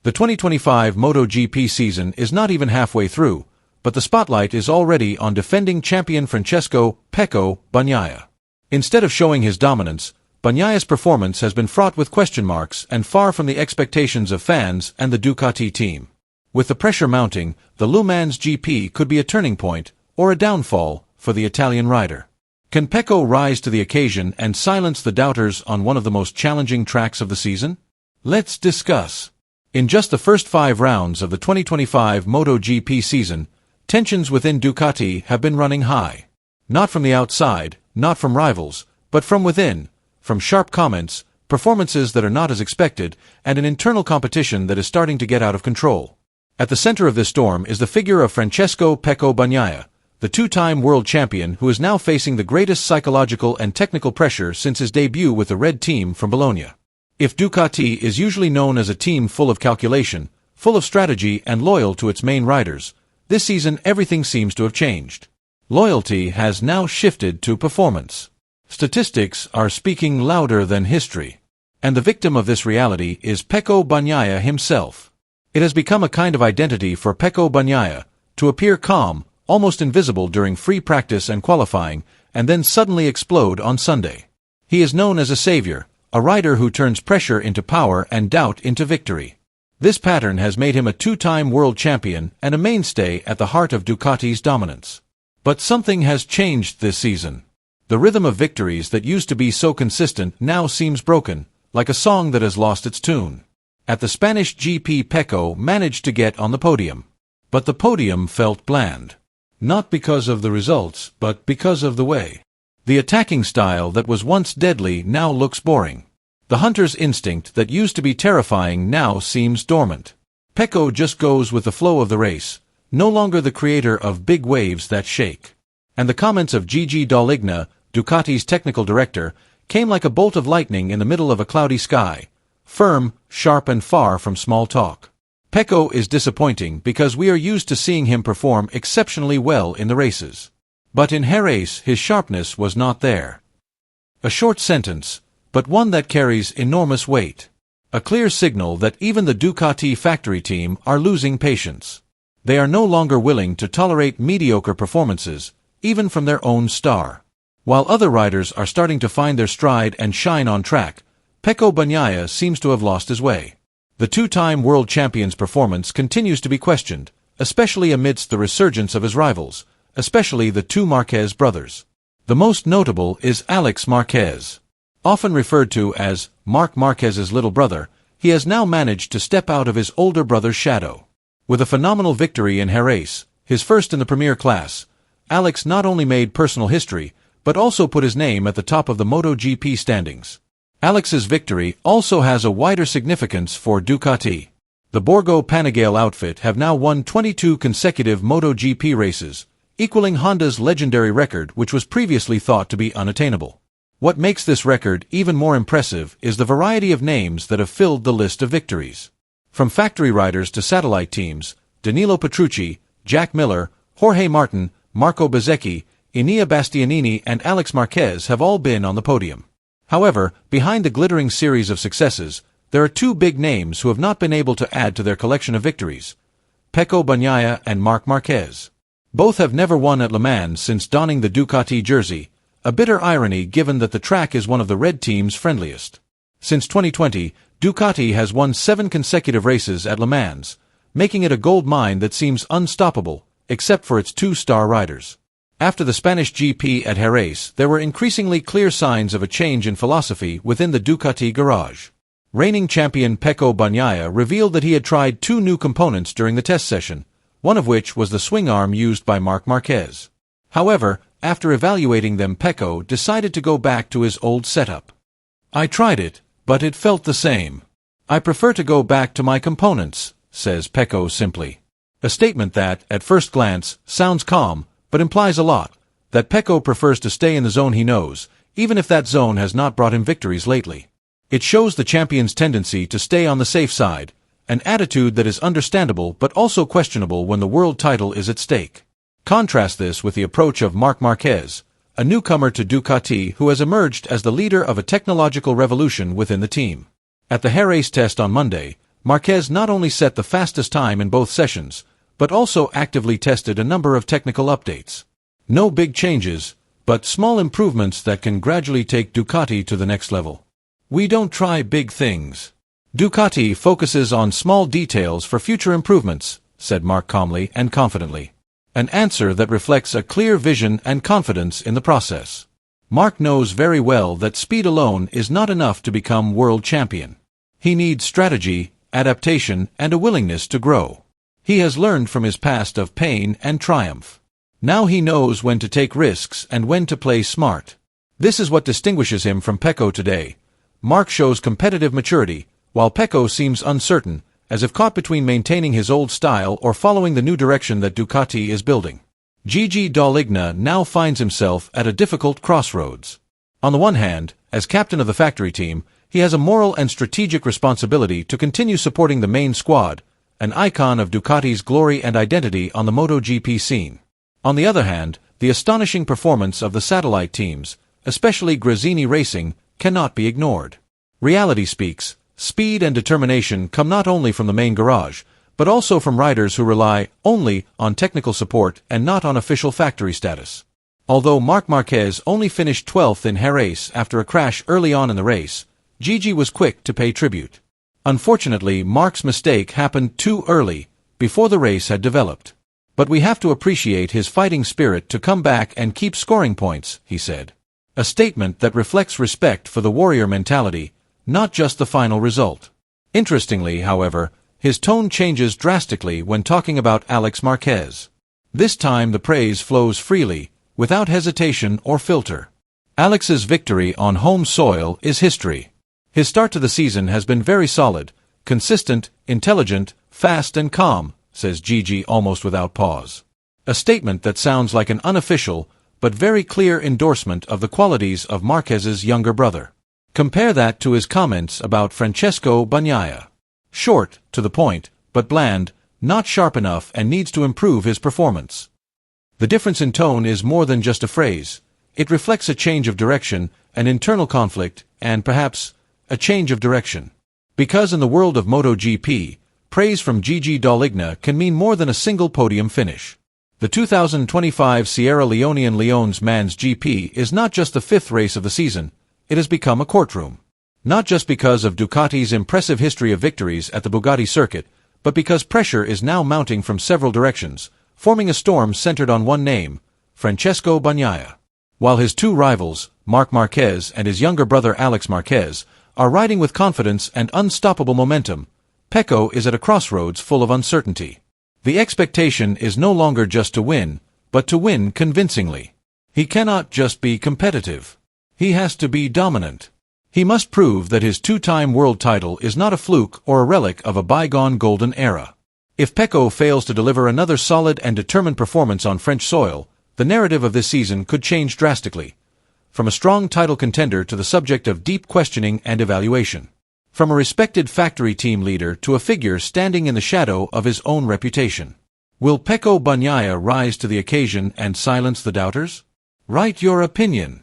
The 2025 MotoGP season is not even halfway through, but the spotlight is already on defending champion Francesco "Pecco" Bagnaia. Instead of showing his dominance, Bagnaia's performance has been fraught with question marks and far from the expectations of fans and the Ducati team. With the pressure mounting, the Le Mans GP could be a turning point, or a downfall, for the Italian rider. Can Pecco rise to the occasion and silence the doubters on one of the most challenging tracks of the season? Let's discuss. In just the first 5 rounds of the 2025 MotoGP season, tensions within Ducati have been running high. Not from the outside, not from rivals, but from within, from sharp comments, performances that are not as expected, and an internal competition that is starting to get out of control. At the center of this storm is the figure of Francesco "Pecco" Bagnaia, the 2-time world champion who is now facing the greatest psychological and technical pressure since his debut with the Red Team from Bologna. If Ducati is usually known as a team full of calculation, full of strategy and loyal to its main riders, this season everything seems to have changed. Loyalty has now shifted to performance. Statistics are speaking louder than history. And the victim of this reality is Pecco Bagnaia himself. It has become a kind of identity for Pecco Bagnaia to appear calm, almost invisible during free practice and qualifying, and then suddenly explode on Sunday. He is known as a savior, a rider who turns pressure into power and doubt into victory. This pattern has made him a 2-time world champion and a mainstay at the heart of Ducati's dominance. But something has changed this season. The rhythm of victories that used to be so consistent now seems broken, like a song that has lost its tune. At the Spanish GP, Pecco managed to get on the podium. But the podium felt bland. Not because of the results, but because of the way. The attacking style that was once deadly now looks boring. The hunter's instinct that used to be terrifying now seems dormant. Pecco just goes with the flow of the race, no longer the creator of big waves that shake. And the comments of Gigi Dall'Igna, Ducati's technical director, came like a bolt of lightning in the middle of a cloudy sky, firm, sharp and far from small talk. Pecco is disappointing because we are used to seeing him perform exceptionally well in the races. But in Jerez his sharpness was not there. A short sentence, but one that carries enormous weight. A clear signal that even the Ducati factory team are losing patience. They are no longer willing to tolerate mediocre performances, even from their own star. While other riders are starting to find their stride and shine on track, Pecco Bagnaia seems to have lost his way. The 2-time world champion's performance continues to be questioned, especially amidst the resurgence of his rivals, especially the 2 Marquez brothers. The most notable is Alex Marquez. Often referred to as Marc Marquez's little brother, he has now managed to step out of his older brother's shadow. With a phenomenal victory in Jerez, his first in the Premier class, Alex not only made personal history, but also put his name at the top of the MotoGP standings. Alex's victory also has a wider significance for Ducati. The Borgo Panigale outfit have now won 22 consecutive MotoGP races, equaling Honda's legendary record which was previously thought to be unattainable. What makes this record even more impressive is the variety of names that have filled the list of victories. From factory riders to satellite teams, Danilo Petrucci, Jack Miller, Jorge Martin, Marco Bezzecchi, Enea Bastianini and Alex Marquez have all been on the podium. However, behind the glittering series of successes, there are 2 big names who have not been able to add to their collection of victories: Pecco Bagnaia and Marc Marquez. Both have never won at Le Mans since donning the Ducati jersey, a bitter irony given that the track is one of the Red Team's friendliest. Since 2020, Ducati has won 7 consecutive races at Le Mans, making it a gold mine that seems unstoppable, except for its 2-star riders. After the Spanish GP at Jerez, there were increasingly clear signs of a change in philosophy within the Ducati garage. Reigning champion Pecco Bagnaia revealed that he had tried 2 new components during the test session, one of which was the swing arm used by Marc Marquez. However, after evaluating them, Pecco decided to go back to his old setup. "I tried it, but it felt the same. I prefer to go back to my components," says Pecco simply. A statement that, at first glance, sounds calm, but implies a lot, that Pecco prefers to stay in the zone he knows, even if that zone has not brought him victories lately. It shows the champion's tendency to stay on the safe side, an attitude that is understandable but also questionable when the world title is at stake. Contrast this with the approach of Marc Marquez, a newcomer to Ducati who has emerged as the leader of a technological revolution within the team. At the Jerez test on Monday, Marquez not only set the fastest time in both sessions, but also actively tested a number of technical updates. No big changes, but small improvements that can gradually take Ducati to the next level. We don't try big things. Ducati focuses on small details for future improvements, said Marc calmly and confidently. An answer that reflects a clear vision and confidence in the process. Marc knows very well that speed alone is not enough to become world champion. He needs strategy, adaptation, and a willingness to grow. He has learned from his past of pain and triumph. Now he knows when to take risks and when to play smart. This is what distinguishes him from Pecco today. Marc shows competitive maturity, while Pecco seems uncertain, as if caught between maintaining his old style or following the new direction that Ducati is building. Gigi Dall'Igna now finds himself at a difficult crossroads. On the one hand, as captain of the factory team, he has a moral and strategic responsibility to continue supporting the main squad, an icon of Ducati's glory and identity on the MotoGP scene. On the other hand, the astonishing performance of the satellite teams, especially Gresini Racing, cannot be ignored. Reality speaks. Speed and determination come not only from the main garage, but also from riders who rely only on technical support and not on official factory status. Although Marc Marquez only finished 12th in Jerez after a crash early on in the race, Gigi was quick to pay tribute. Unfortunately, Marc's mistake happened too early, before the race had developed. But we have to appreciate his fighting spirit to come back and keep scoring points, he said. A statement that reflects respect for the warrior mentality, not just the final result. Interestingly, however, his tone changes drastically when talking about Alex Marquez. This time the praise flows freely, without hesitation or filter. Alex's victory on home soil is history. His start to the season has been very solid, consistent, intelligent, fast and calm, says Gigi almost without pause. A statement that sounds like an unofficial, but very clear endorsement of the qualities of Marquez's younger brother. Compare that to his comments about Pecco Bagnaia. Short, to the point, but bland, not sharp enough and needs to improve his performance. The difference in tone is more than just a phrase. It reflects a change of direction, an internal conflict, and perhaps, a change of direction. Because in the world of MotoGP, praise from Gigi Dall'Igna can mean more than a single podium finish. The 2025 Sierra Leonean Leone's Man's GP is not just the 5th race of the season. It has become a courtroom. Not just because of Ducati's impressive history of victories at the Bugatti circuit, but because pressure is now mounting from several directions, forming a storm centered on one name, Pecco Bagnaia. While his two rivals, Marc Marquez and his younger brother Alex Marquez, are riding with confidence and unstoppable momentum, Pecco is at a crossroads full of uncertainty. The expectation is no longer just to win, but to win convincingly. He cannot just be competitive. He has to be dominant. He must prove that his two-time world title is not a fluke or a relic of a bygone golden era. If Pecco fails to deliver another solid and determined performance on French soil, the narrative of this season could change drastically. From a strong title contender to the subject of deep questioning and evaluation. From a respected factory team leader to a figure standing in the shadow of his own reputation. Will Pecco Bagnaia rise to the occasion and silence the doubters? Write your opinion.